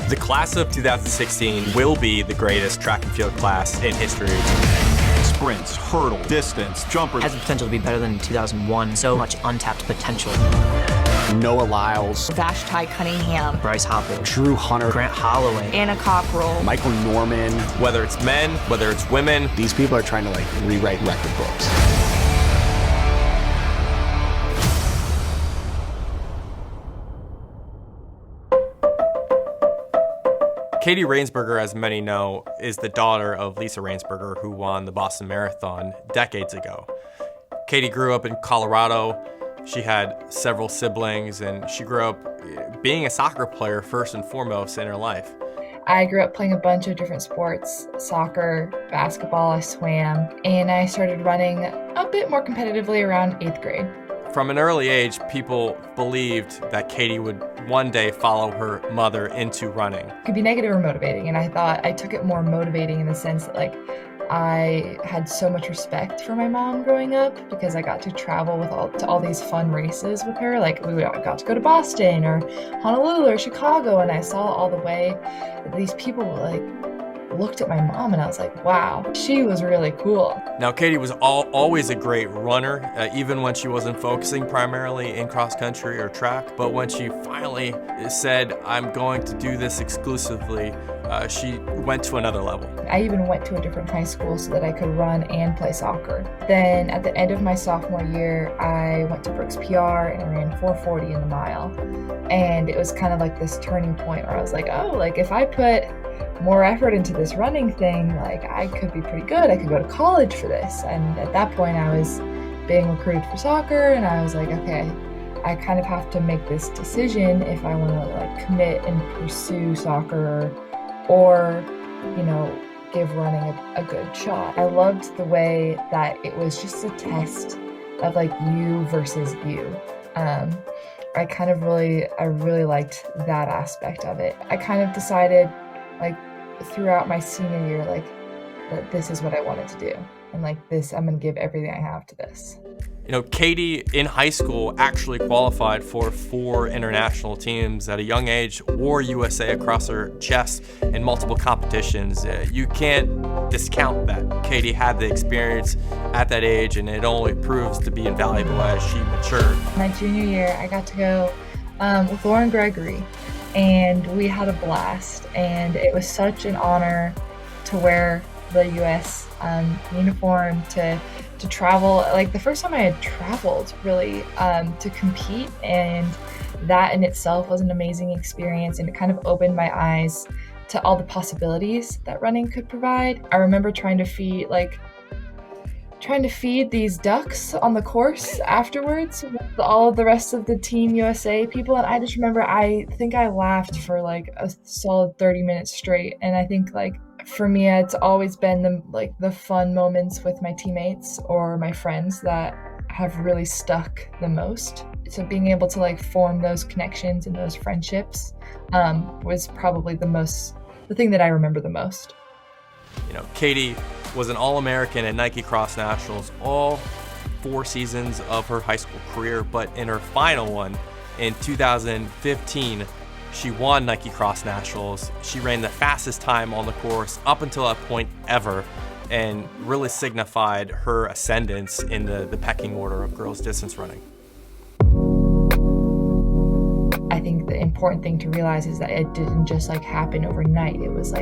The class of 2016 will be the greatest track and field class in history. Sprints, hurdle, distance, jumpers. Has the potential to be better than 2001. So much untapped potential. Noah Lyles, Vashti Cunningham, Bryce Hopper, Drew Hunter, Grant Holloway, Anna Cockrell, Michael Norman. Whether it's men, whether it's women, These people are trying to rewrite record books. Katie Rainsberger, as many know, is the daughter of Lisa Rainsberger, who won the Boston Marathon decades ago. Katie grew up in Colorado. She had several siblings, and she grew up being a soccer player first and foremost in her life. I grew up playing a bunch of different sports, soccer, basketball, I swam, and I started running a bit more competitively around 8th grade. From an early age, people believed that Katie would one day follow her mother into running. It could be negative or motivating, and I took it more motivating in the sense that I had so much respect for my mom growing up because I got to travel to all these fun races with her. We got to go to Boston or Honolulu or Chicago, and I saw all the way that these people looked at my mom, and I was like, wow, she was really cool. Now, Katie was always a great runner, even when she wasn't focusing primarily in cross country or track. But when she finally said, I'm going to do this exclusively, she went to another level. I even went to a different high school so that I could run and play soccer. Then at the end of my sophomore year, I went to Brooks PR and I ran 4:40 in the mile. And it was kind of this turning point where I was like, if I put more effort into this running thing, I could be pretty good. I could go to college for this. And at that point I was being recruited for soccer, and I was like, okay, I kind of have to make this decision if I want to commit and pursue soccer or give running a good shot. I loved the way that it was just a test of you versus you. I really liked that aspect of it. I kind of decided throughout my senior year, that this is what I wanted to do. And I'm going to give everything I have to this. Katie in high school actually qualified for 4 international teams at a young age, wore USA across her chest in multiple competitions. You can't discount that. Katie had the experience at that age, and it only proves to be invaluable as she matured. My junior year, I got to go with Lauren Gregory, and we had a blast, and it was such an honor to wear the U.S. uniform, to travel. The first time I had traveled really to compete, and that in itself was an amazing experience, and it kind of opened my eyes to all the possibilities that running could provide. I remember trying to feed these ducks on the course afterwards with all of the rest of the Team USA people, and I just remember I think I laughed for a solid 30 minutes straight. And I think for me, it's always been the fun moments with my teammates or my friends that have really stuck the most. So being able to form those connections and those friendships was probably the thing that I remember the most. Katie was an All-American at Nike Cross Nationals all 4 seasons of her high school career, but in her final one in 2015, she won Nike Cross Nationals. She ran the fastest time on the course up until that point ever, and really signified her ascendance in the pecking order of girls distance running. I think the important thing to realize is that it didn't just happen overnight. It was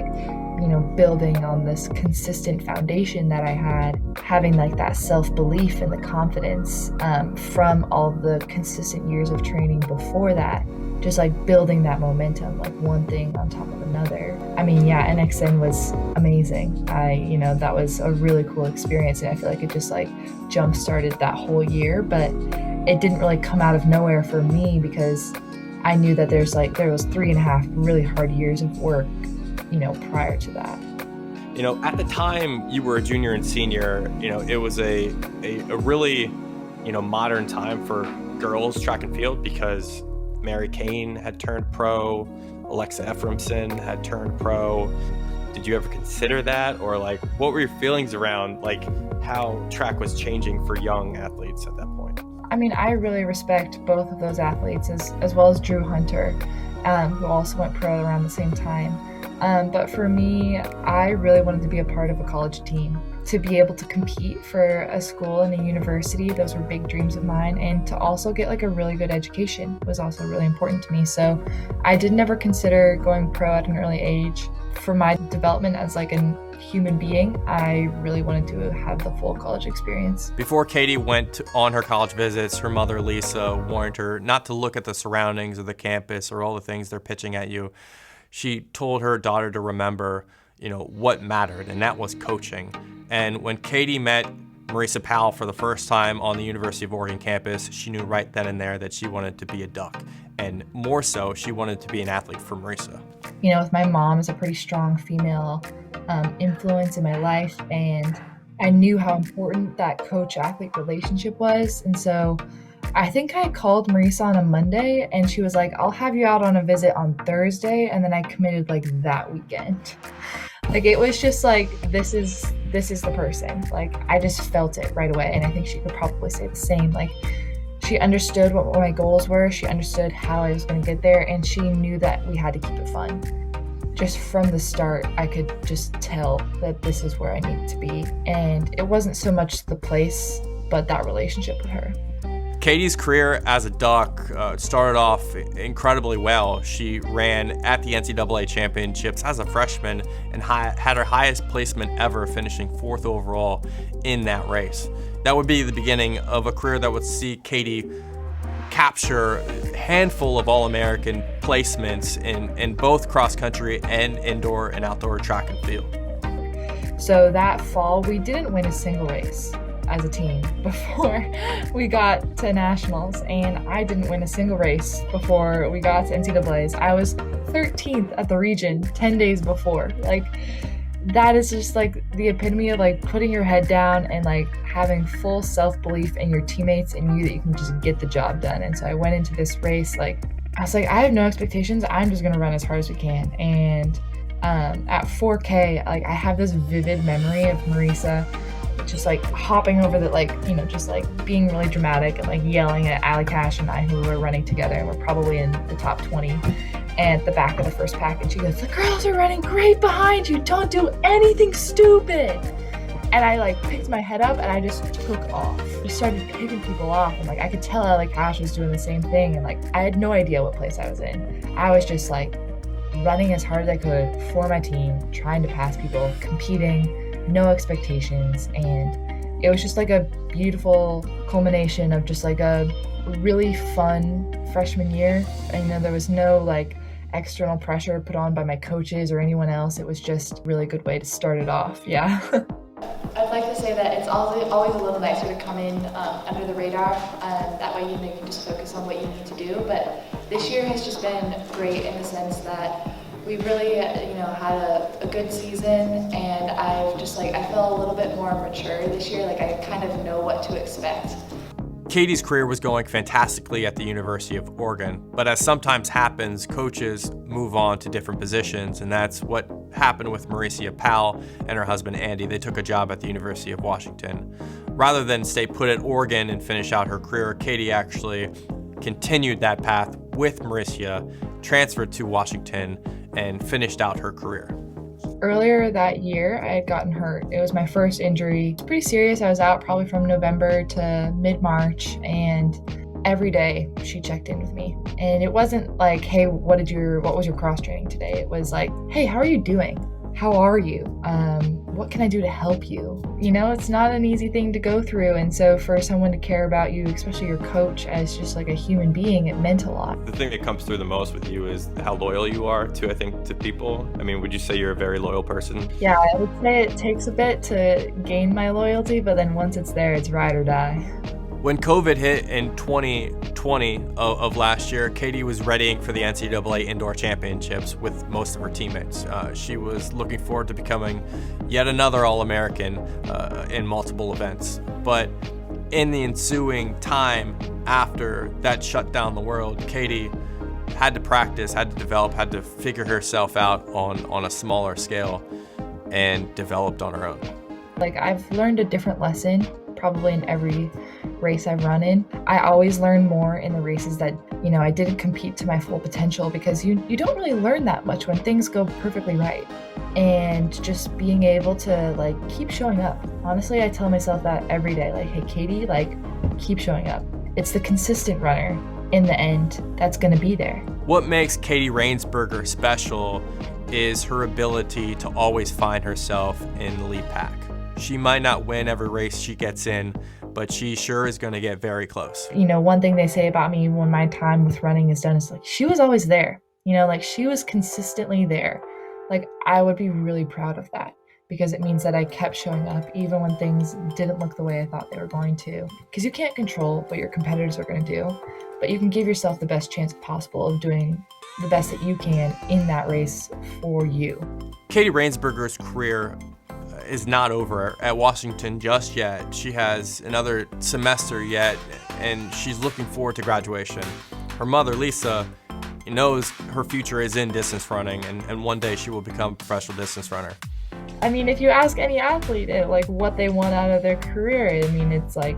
building on this consistent foundation that I had, having that self-belief and the confidence from all the consistent years of training before that, just building that momentum, one thing on top of another. NXN was amazing. That was a really cool experience, and I feel it just jump-started that whole year, but it didn't really come out of nowhere for me because I knew that there was 3.5 really hard years of work prior to that. At the time you were a junior and senior, it was a really, modern time for girls track and field because Mary Kane had turned pro, Alexa Ephraimson had turned pro. Did you ever consider that? Or what were your feelings around how track was changing for young athletes at that point? I really respect both of those athletes as well as Drew Hunter. who also went pro around the same time. But for me, I really wanted to be a part of a college team. To be able to compete for a school and a university, those were big dreams of mine. And to also get like a really good education was also really important to me. So I did never consider going pro at an early age. For my development as like a human being, I really wanted to have the full college experience. Before Katie went on her college visits, her mother, Lisa, warned her not to look at the surroundings of the campus or all the things they're pitching at you. She told her daughter to remember, what mattered, and that was coaching. And when Katie met Marisa Powell for the first time on the University of Oregon campus, she knew right then and there that she wanted to be a Duck. And more so, she wanted to be an athlete for Marisa. With my mom as a pretty strong female influence in my life, and I knew how important that coach-athlete relationship was. And so I think I called Marisa on a Monday, and she was like, I'll have you out on a visit on Thursday. And then I committed like that weekend. Like, it was just like, this is the person. Like, I just felt it right away. And I think she could probably say the same. Like, she understood what my goals were. She understood how I was going to get there. And she knew that we had to keep it fun. Just from the start, I could just tell that this is where I needed to be. And it wasn't so much the place, but that relationship with her. Katie's career as a Duck started off incredibly well. She ran at the NCAA championships as a freshman and had her highest placement ever, finishing 4th overall in that race. That would be the beginning of a career that would see Katie capture a handful of All-American placements in both cross-country and indoor and outdoor track and field. So that fall, we didn't win a single race as a team before we got to nationals, and I didn't win a single race before we got to NCAAs. I was 13th at the region 10 days before. Like, that is just like the epitome of like putting your head down and like having full self-belief in your teammates and you that you can just get the job done. And so I went into this race like, I was like, I have no expectations. I'm just gonna run as hard as we can. And at 4K, like, I have this vivid memory of Marisa just like hopping over the, like, just like being really dramatic and like yelling at Allie Cash and I, who were running together, and we're probably in the top 20 and at the back of the first pack. And she goes, the girls are running great behind you. Don't do anything stupid. And I like picked my head up and I just took off. I started picking people off, and like I could tell Allie Cash was doing the same thing. And like I had no idea what place I was in. I was just like running as hard as I could for my team, trying to pass people, competing, no expectations. And it was just like a beautiful culmination of just like a really fun freshman year. And there was no like external pressure put on by my coaches or anyone else. It was just a really good way to start it off. Yeah. I'd like to say that it's always a little nicer to come in under the radar. That way you can just focus on what you need to do. But this year has just been great in the sense that we really, had a good season, and I feel a little bit more mature this year. Like, I kind of know what to expect. Katie's career was going fantastically at the University of Oregon, but as sometimes happens, coaches move on to different positions, and that's what happened with Marisa Powell and her husband Andy. They took a job at the University of Washington. Rather than stay put at Oregon and finish out her career, Katie actually continued that path with Marisa, transferred to Washington, and finished out her career. Earlier that year, I had gotten hurt. It was my first injury. It's pretty serious. I was out probably from November to mid-March, and every day she checked in with me. And it wasn't like, hey, what was your cross training today? It was like, hey, how are you doing? How are you? What can I do to help you? It's not an easy thing to go through. And so for someone to care about you, especially your coach, as just like a human being, it meant a lot. The thing that comes through the most with you is how loyal you are to people. I mean, would you say you're a very loyal person? Yeah, I would say it takes a bit to gain my loyalty, but then once it's there, it's ride or die. When COVID hit in 2020 of last year, Katie was readying for the NCAA Indoor Championships with most of her teammates. She was looking forward to becoming yet another All-American in multiple events. But in the ensuing time after that shut down the world, Katie had to practice, had to develop, had to figure herself out on a smaller scale, and developed on her own. Like, I've learned a different lesson probably in every race I've run in. I always learn more in the races that I didn't compete to my full potential, because you don't really learn that much when things go perfectly right. And just being able to like keep showing up. Honestly, I tell myself that every day, like, hey, Katie, like, keep showing up. It's the consistent runner in the end that's going to be there. What makes Katie Rainsberger special is her ability to always find herself in the lead pack. She might not win every race she gets in, but she sure is going to get very close. One thing they say about me when my time with running is done is like, she was always there. Like, she was consistently there. Like, I would be really proud of that, because it means that I kept showing up even when things didn't look the way I thought they were going to. Because you can't control what your competitors are going to do, but you can give yourself the best chance possible of doing the best that you can in that race for you. Katie Rainsberger's career is not over at Washington just yet. She has another semester yet, and she's looking forward to graduation. Her mother, Lisa, knows her future is in distance running, and one day she will become a professional distance runner. I mean, if you ask any athlete like what they want out of their career, I mean, it's like,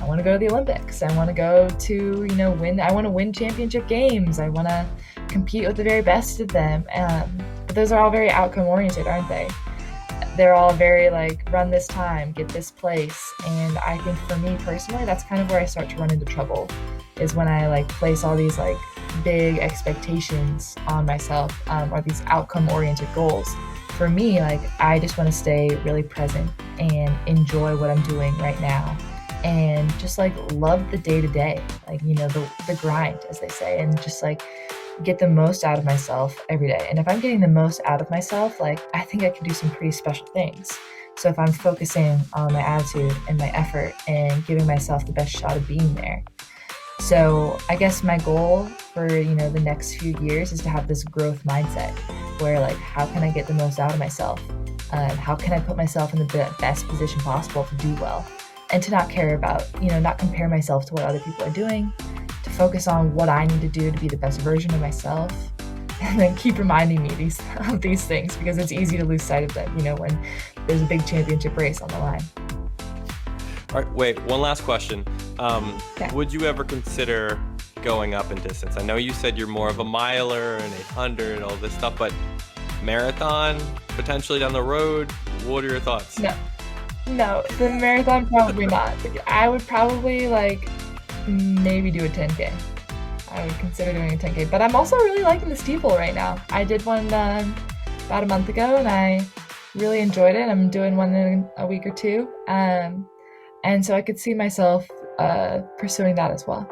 I want to go to the Olympics. I want to go to, win. I want to win championship games. I want to compete with the very best of them. But those are all very outcome oriented, aren't they? They're all very like, run this time, get this place. And I think for me personally, that's kind of where I start to run into trouble, is when I like place all these like big expectations on myself, or these outcome oriented goals. For me, like, I just want to stay really present and enjoy what I'm doing right now, and just like love the day to day, like, the grind, as they say, and just like get the most out of myself every day. And if I'm getting the most out of myself, like, I think I can do some pretty special things. So if I'm focusing on my attitude and my effort and giving myself the best shot of being there. So I guess my goal for, the next few years is to have this growth mindset where, like, how can I get the most out of myself? How can I put myself in the best position possible to do well? And to not care about, not compare myself to what other people are doing, to focus on what I need to do to be the best version of myself, and then keep reminding me of these things, because it's easy to lose sight of them, when there's a big championship race on the line. All right, wait, one last question. Yeah. Would you ever consider going up in distance? I know you said you're more of a miler, an 800, all this stuff, but marathon, potentially down the road, what are your thoughts? No, the marathon, probably not. I would probably maybe do a 10K. I would consider doing a 10K, but I'm also really liking the steeple right now. I did one about a month ago, and I really enjoyed it. I'm doing one in a week or two. And so I could see myself pursuing that as well.